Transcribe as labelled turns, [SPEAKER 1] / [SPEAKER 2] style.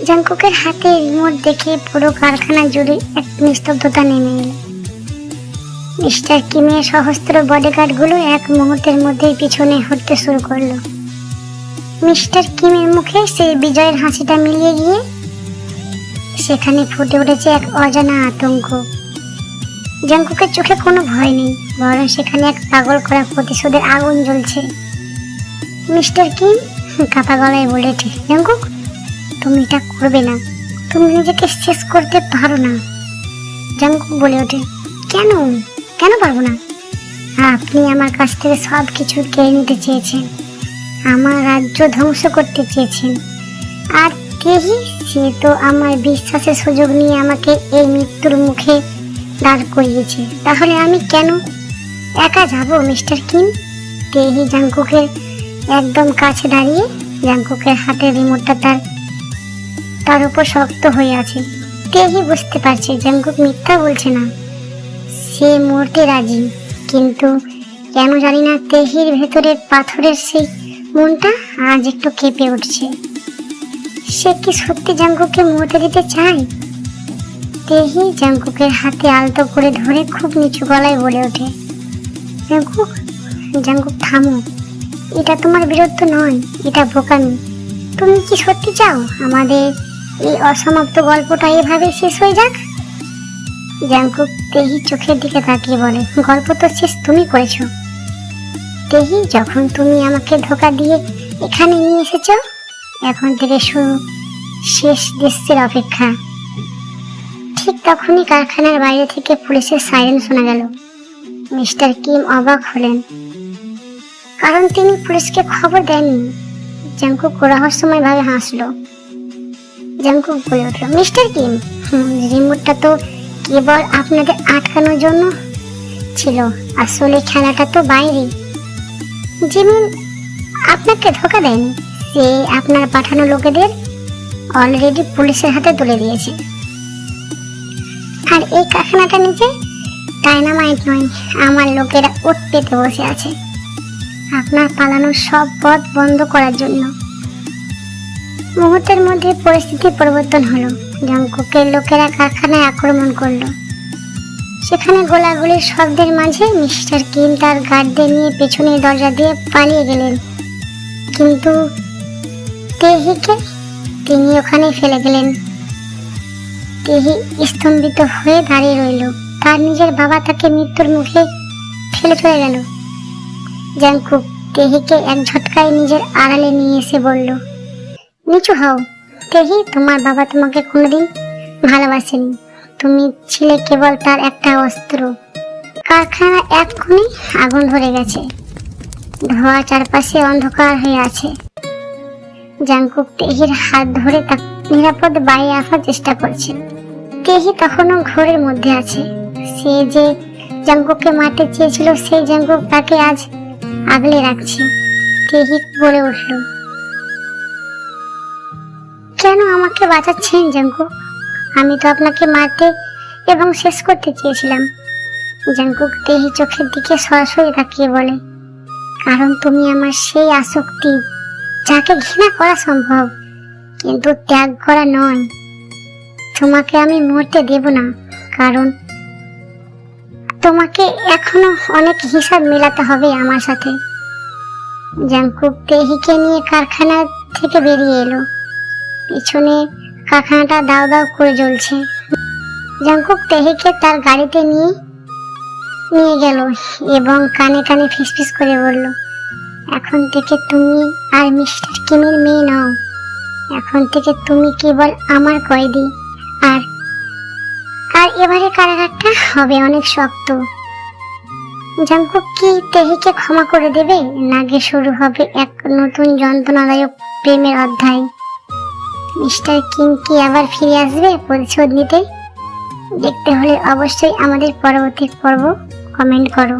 [SPEAKER 1] জাংকুকের হাতে রিমোট দেখে পুরো কারখানা জুড়ে এক নিস্তব্ধতা নেমে এলো। মিস্টার কিমের সহস্র বডিগার্ড গুলো এক মুহূর্তের মধ্যেই পিছনে হটতে শুরু করলো। মিস্টার কিমের মুখে সেই বিজয়ের হাসিটা মিলিয়ে গিয়ে সেখানে ফুটে উঠেছে এক অজানা আতঙ্ক। জাংকুকের চোখে কোনো ভয় নেই, বরং সেখানে এক পাগল করা প্রতিশোধের আগুন জ্বলছে। মিস্টার কিম কাঁপা গলায় বলে ওঠে, জাংকুক তুমি এটা করবে না, তুমি নিজেকে শেষ করতে পারো না। জাংকুক বলে ওঠে, কেন কেন পারবো না? আপনি আমার কাছ থেকে সব কিছু কেড়ে নিতে চেয়েছেন, আমার রাজ্য ধ্বংস করতে চেয়েছেন, আর তেহি সে তো আমার বিশ্বাসের সুযোগ নিয়ে আমাকে এই মৃত্যুর মুখে দাঁড় করিয়েছে। তাহলে আমি কেন একা যাব মিস্টার কিম? তেহি জাংকুকের একদম কাছে দাঁড়িয়ে, জাংকুকের হাতের রিমোটটা তার উপর শক্ত হয়ে আছে। তেহি বুঝতে পারছে জাংকুক মিথ্যা বলছে না, সে মরতে রাজি। কিন্তু কেন জানি না তেহির ভেতরের পাথরের সেই মনটা আজ একটু কেঁপে উঠছে। সে কি সত্যি জাংকুককে মরতে দিতে চায়? তেহি জাংকুকের হাতে আলতো করে ধরে খুব নিচু গলায় বলে ওঠে, জাংকুক জাংকুক থামো, এটা তোমার বীরত্ব নয়, এটা বোকামি। তুমি কি সত্যি চাও আমাদের এই অসমাপ্ত গল্পটা এভাবে শেষ হয়ে যাক? জাংকুক তেহি চোখের দিকে তাকিয়ে বলে, গল্প তো শেষ তুমি করেছো তেহি, যখন তুমি আমাকে ধোঁকা দিয়ে এখানে নিয়ে এসেছো। এখন থেকে শুরু শেষ দৃশ্যের অপেক্ষা। ঠিক তখনই কারখানার বাইরে থেকে পুলিশের সাইরেন শোনা গেল। মিস্টার কিম অবাক হলেন, কারণ তিনি পুলিশকে খবর দেননি। জাংকুক রহস্যময় ভাবে হাসলো। জাংকুক বলে উঠল, মিস্টার কিম রিমোটটা তো কেবল আপনাদের আটকানোর জন্য ছিল, আসলে খেলাটা তো বাইরে। জিমিন আপনাকে ধোঁকা দেয়নি, সে আপনার পাঠানো লোকেদের অলরেডি পুলিশের হাতে তুলে দিয়েছে। আর এই কারখানাটা নিচে ডায়নামাইট নয়, আমার লোকেরা ওত পেতে বসে আছে আপনার পালানোর সব পথ বন্ধ করার জন্য। মুহূর্তের মধ্যে পরিস্থিতি পরিবর্তন হলো। জাংকুকের লোকেরা কারখানায় আক্রমণ করলো। সেখানে গোলাগুলির শব্দের মাঝে মিস্টার কিম তার গার্ডদের নিয়ে পেছনের দরজা দিয়ে পালিয়ে গেলেন। কিন্তু তেহিকে তিনি ওখানে ফেলে গেলেন। তেহি স্তম্ভিত হয়ে দাঁড়িয়ে রইল। তার নিজের বাবা তাকে মৃত্যুর মুখে ফেলে চলে গেল। জাংকুক তেহিকে এক ঝটকায় নিজের আড়ালে নিয়ে এসে বলল, নিচু হও তেহি, তোমার বাবা তোমাকে কোনোদিন ভালোবাসেনি, তুমি ছিলে কেবল তার একটা অস্ত্র। কারখানা এক কোণে আগুন ধরে গেছে, ধোঁয়া চারপাশে অন্ধকার হয়ে আছে। জাংকুক তেহির হাত ধরে তাকে নিরাপদ বাইরে আসার চেষ্টা করছে। তেহি তখনও ঘোরের মধ্যে আছে। সে যে জাংকুককে মারতে চেয়েছিল, সেই জাংকুক তাকে আজ আগলে রাখছে। তেহি বলে উঠল, কেন আমাকে বাঁচাচ্ছেন জাংকুক? আমি তো আপনাকে মারতে এবং শেষ করতে চেয়েছিলাম। জাংকুক তেহি চোখের দিকে সরাসরি তাকিয়ে বলে, কারণ তুমি আমার সেই আসক্তি যাকে ঘৃণা করা সম্ভব কিন্তু ত্যাগ করা নয়। তোমাকে আমি মরতে দেব না, কারণ তোমাকে এখনো অনেক হিসাব মেলাতে হবে আমার সাথে। জাংকুক তেহিকে নিয়ে কারখানা থেকে বেরিয়ে এলো। পিছনে কারখানাটা দাও দাও করে জ্বলছে। জাংকুক তেহিকে তার গাড়িতে নিয়ে গেল এবং কানে কানে ফিসফিস করে বলল, এখন থেকে তুমি আর মিস্টার কিমের মেয়ে নও, এখন থেকে তুমি কেবল আমার কয়েদি। আর এবারে কারাগারটা হবে অনেক শক্ত। জাংকুক কি তেহিকে ক্ষমা করে দেবে, নাকি শুরু হবে এক নতুন যন্ত্রণাদায়ক প্রেমের অধ্যায়? মিস্টার কিম কি আবার ফিরে আসবে প্রতিশোধ নিতে? দেখতে হলে অবশ্যই আমাদের পরবর্তী পর্ব কমেন্ট করো।